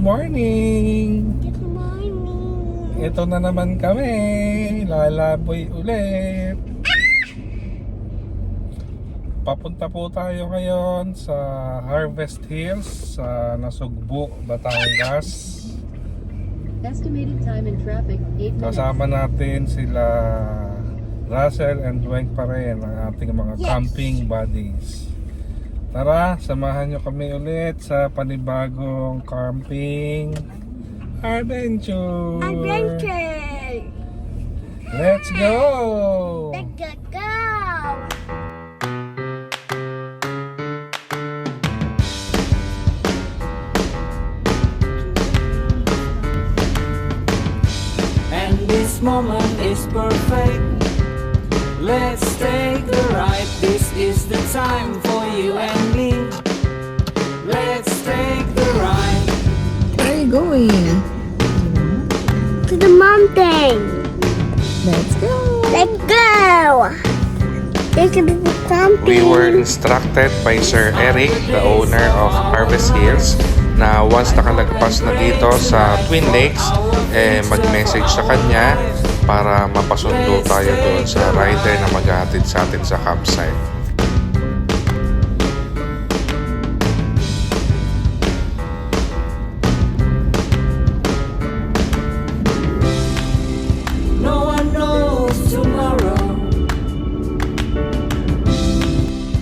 morning! Good morning! Ito na naman kami, lalaboy ulit. Papunta po tayo ngayon sa Harvest Hills sa Nasugbu, Batangas. Estimated time in traffic 8 minutes. Kasama natin sila Russel and Weng pa rin, ang ating mga camping buddies. Tara, samahan nyo kami ulit sa panibagong camping adventure! Let's go! Let's go! And this moment is perfect. Let's take the ride. This is the time for you and me. Let's take the ride. Where are you going? To the mountain! Let's go! Let's go! This is the camping. We were instructed by Sir Eric, the owner of Harvest Hills, na once nakalagpas na dito sa Twin Lakes, mag-message sa kanya para mapasundo tayo doon sa rider na maghahatid sa atin sa campsite. No one knows tomorrow.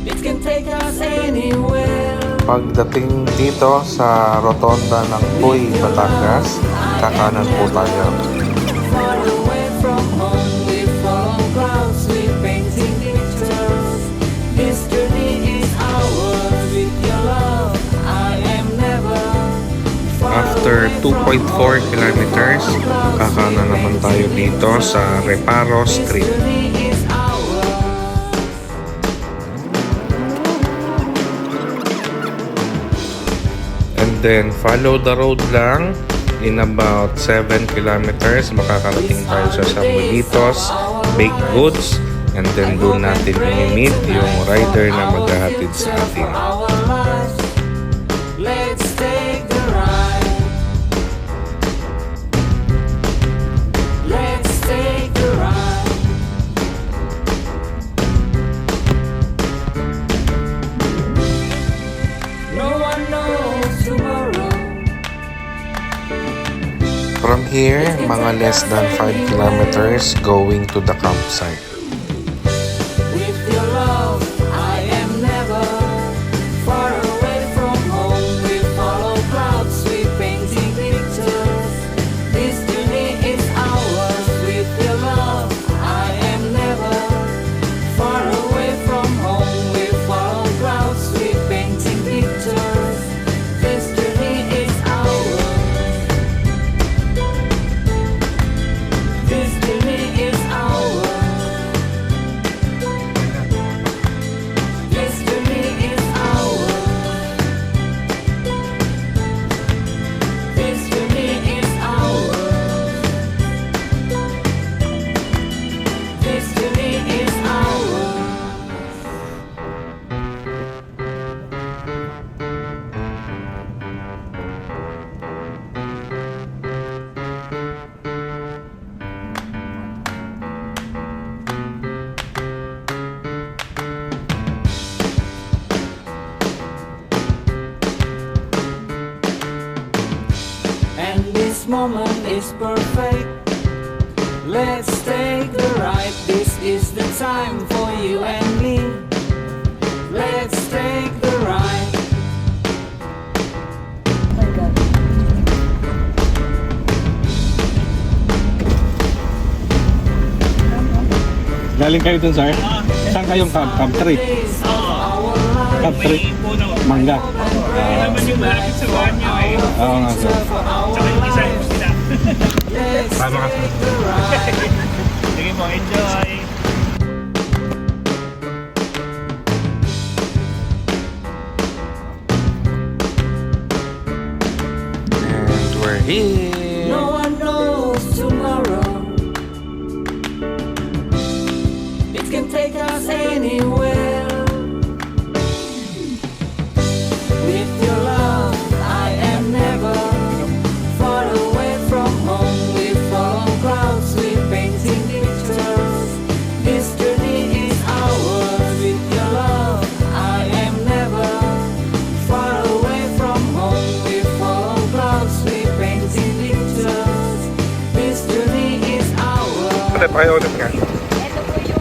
It can take us anywhere. Pagdating dito sa rotonda ng Puy, Batangas, kakanan po tayo. Far away from home, we follow clouds, we painting pictures. This journey is ours. With your love, I am never far After 2.4 kilometers, kakanan naman tayo dito sa Reparo Street. journey is ours. And then follow the road lang. In about 7 kilometers, makakarating tayo sa Samuelitos Baked Goods. And then doon natin i-meet yung rider na maghahatid sa atin. Our lives, let's take the ride. Let's take the ride. No one knows tomorrow. From here, mga less than 5 kilometers going to the campsite. With your love, I am never far away from home. We follow clouds, we painting pictures. This journey is ours. With your love, I am never far away from home. We follow clouds, we painting pictures. This journey is ours. This journey is ours. This journey is ours. This journey is ours. This journey is ours. And this moment is perfect. Let's take the ride. This is the time for you and me. Let's take the ride. Galing kayo dun, sir? Saan kayong camp? Camp 3? Camp 3? Mangga. Yan naman yung malapit sa banyo eh. Oo nga, sir. Tsaka yung isa yung sila. Tama ka, sir. Sige po, enjoy! And we're here. No one knows tomorrow. It can take us anywhere. With your love, I am never Ay, ulit nga. Ito po yung...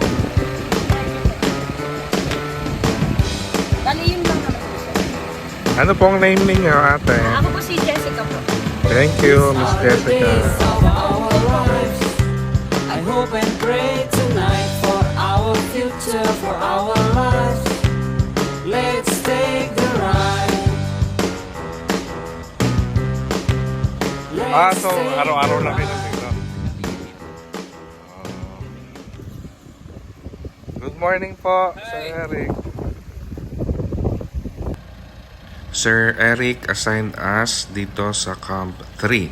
Bali yun lang naman. Ano pong name ninyo, ate? Ako po si Jessica po. Thank you, Miss Jessica. Of our lives, I hope and pray tonight for our future, for our lives. Let's take the ride. So araw-araw lang kayo dito. Good morning po, Sir Eric. Sir Eric assigned us dito sa Camp 3.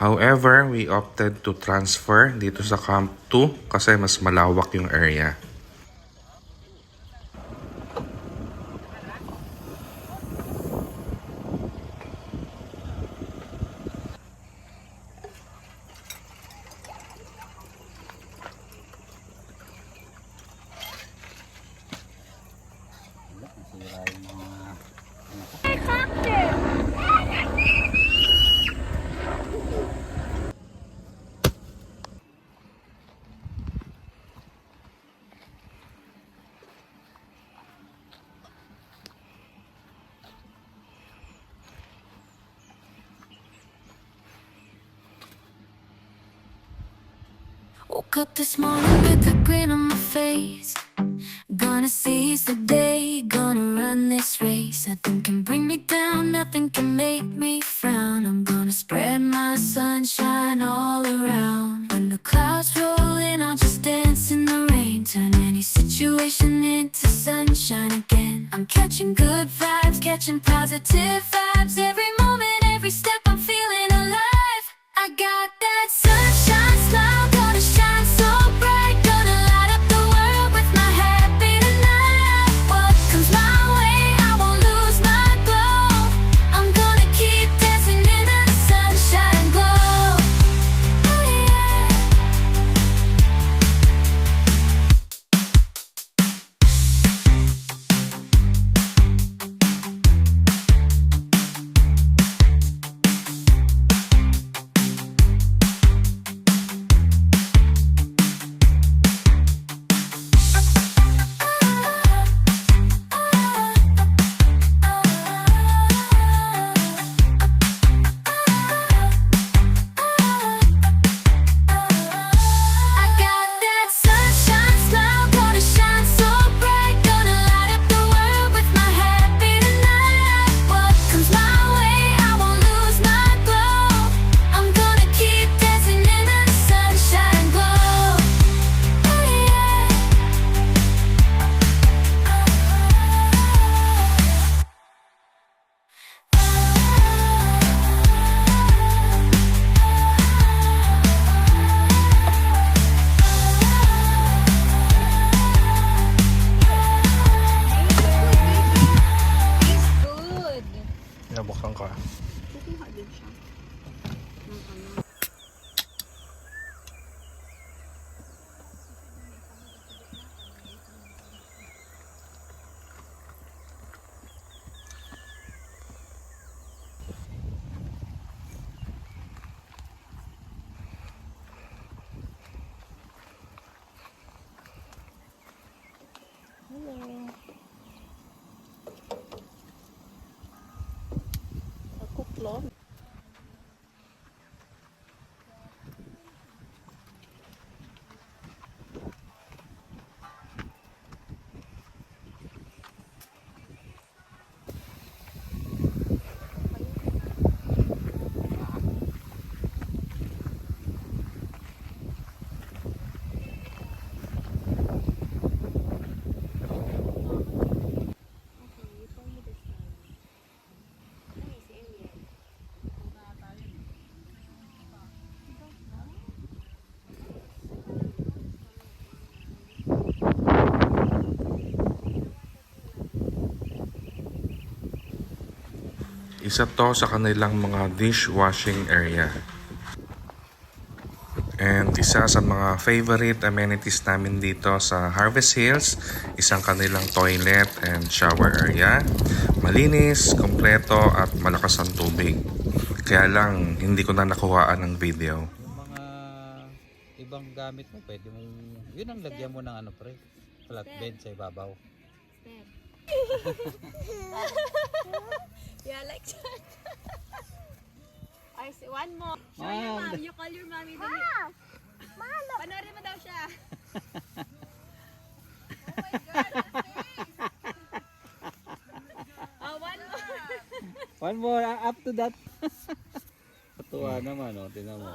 However, we opted to transfer dito sa Camp 2 kasi mas malawak yung area. Woke up this morning with a grin on my face. Gonna seize the day, gonna run this race. Nothing can bring me down, nothing can make me frown. I'm gonna spread my sunshine all around. When the clouds roll in, I'll just dance in the rain. Turn any situation into sunshine again. I'm catching good vibes, catching positive vibes. Every moment, every step, I'm feeling alive. I got that sunshine smile, gonna shine so bright, gonna light up the world with my happy tonight. What comes my way, I won't lose my glow. I'm gonna keep dancing in the sunshine glow. Oh yeah. I got that sunshine smile, gonna shine so bright, gonna light up the world with my happy tonight. What comes my way, I won't lose my glow. I'm gonna keep dancing in the sunshine glow. Oh yeah. Good. Nabuksan ko. Isa to sa kanilang mga dishwashing area. And isa sa mga favorite amenities namin dito sa Harvest Hills, isang kanilang toilet and shower area. Malinis, kompleto at malakas ang tubig. Kaya lang, hindi ko na nakuhaan ng video. Mga ibang gamit mo, pwede mong, yun ang lagyan mo ng ano pre, flatbed sa ibabaw. Yeah, like that. I see one more. Show your mom. You call your mommy. Panoorin mo daw siya. Oh my God, her face. Oh, one more. One more, up to that. Patuwa naman, oh, tinan mo.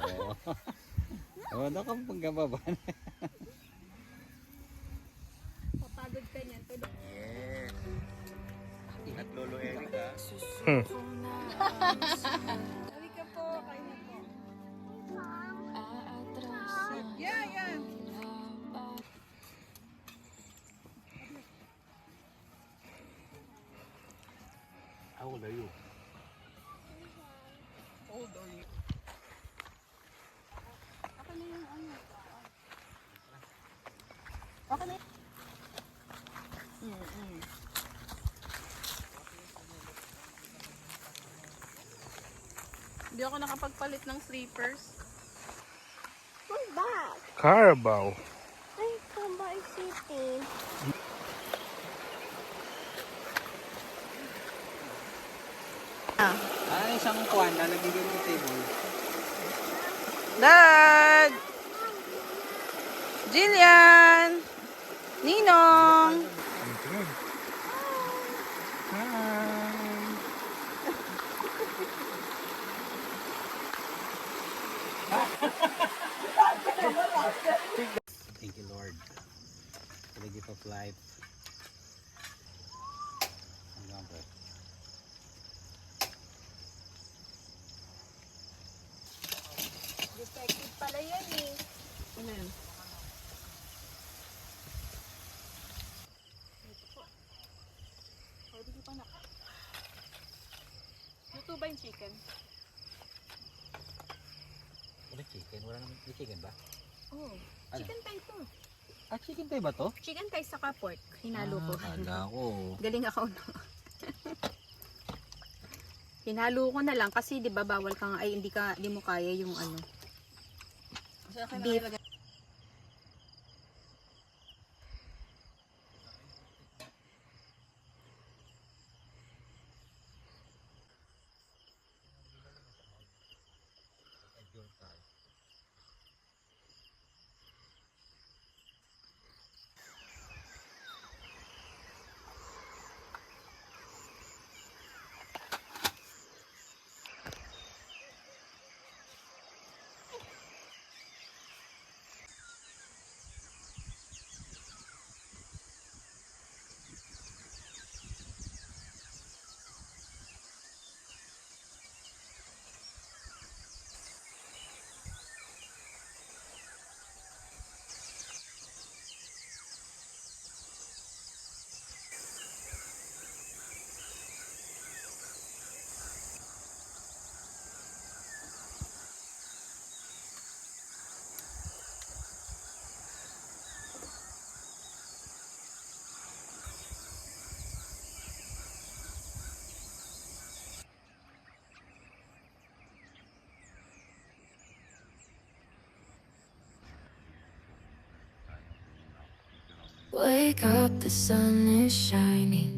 Oh, ano kang panggababa? Papagod ka niyan. Yes. Ingat Lolo Erika. Sabi ka po, kain na po. How old are you? Ako na yung ano. Okay na. Hindi ako nakapagpalit ng sleepers. Who's back? Carabao. Ay, kamba isipin. Isang kuwan na nagiging sa table. Dad! Jillian! Ninong! Thank you Lord for the gift of life. Hanggang po. Defective pala yan eh. Ano yun? Pwede ko pa na. Luto ba yung chicken? Wala chicken? Wala naman may chicken ba? Oo. Ano? Chicken thigh to. Chicken tayo ba to? Chicken thigh saka pork. Hinalo ko. Kala ko. Galing ako no. Hinalo ko na lang kasi 'di ba bawal ka nga ay hindi mo kaya yung ano. Beef. Wake up, the sun is shining.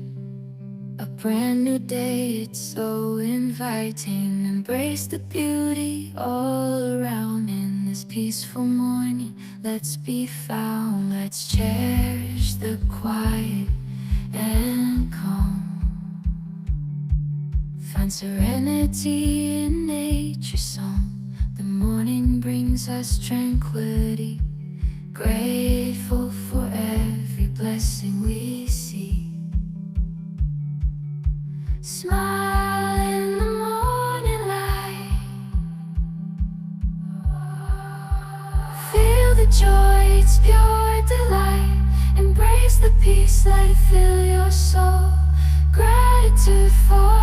A brand new day, it's so inviting. Embrace the beauty all around in this peaceful morning. Let's be found, let's cherish the quiet and calm. Find serenity in nature's song. The morning brings us tranquility. Grateful for every blessing we see. Smile in the morning light. Feel the joy, it's pure delight. Embrace the peace, let it fill your soul. Gratitude for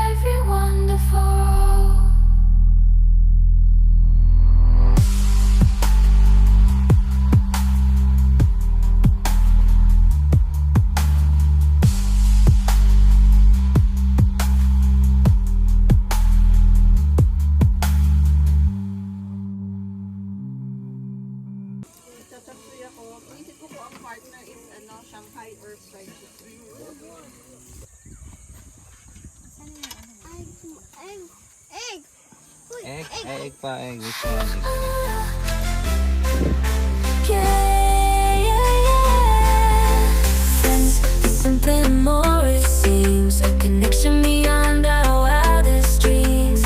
every wonderful role. Egg pa, egg. This one. Friends, something more it seems. A connection beyond our wildest dreams.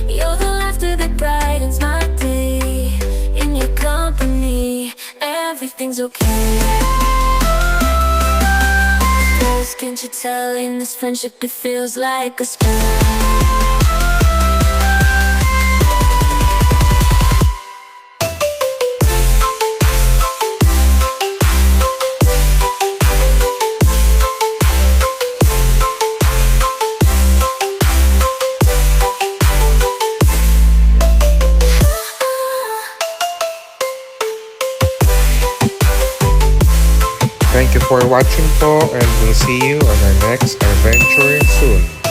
You're the laughter that brightens my day. In your company, everything's okay. Cause can't you tell in this friendship it feels like a spell? Thank you for watching po and we'll see you on our next adventure soon.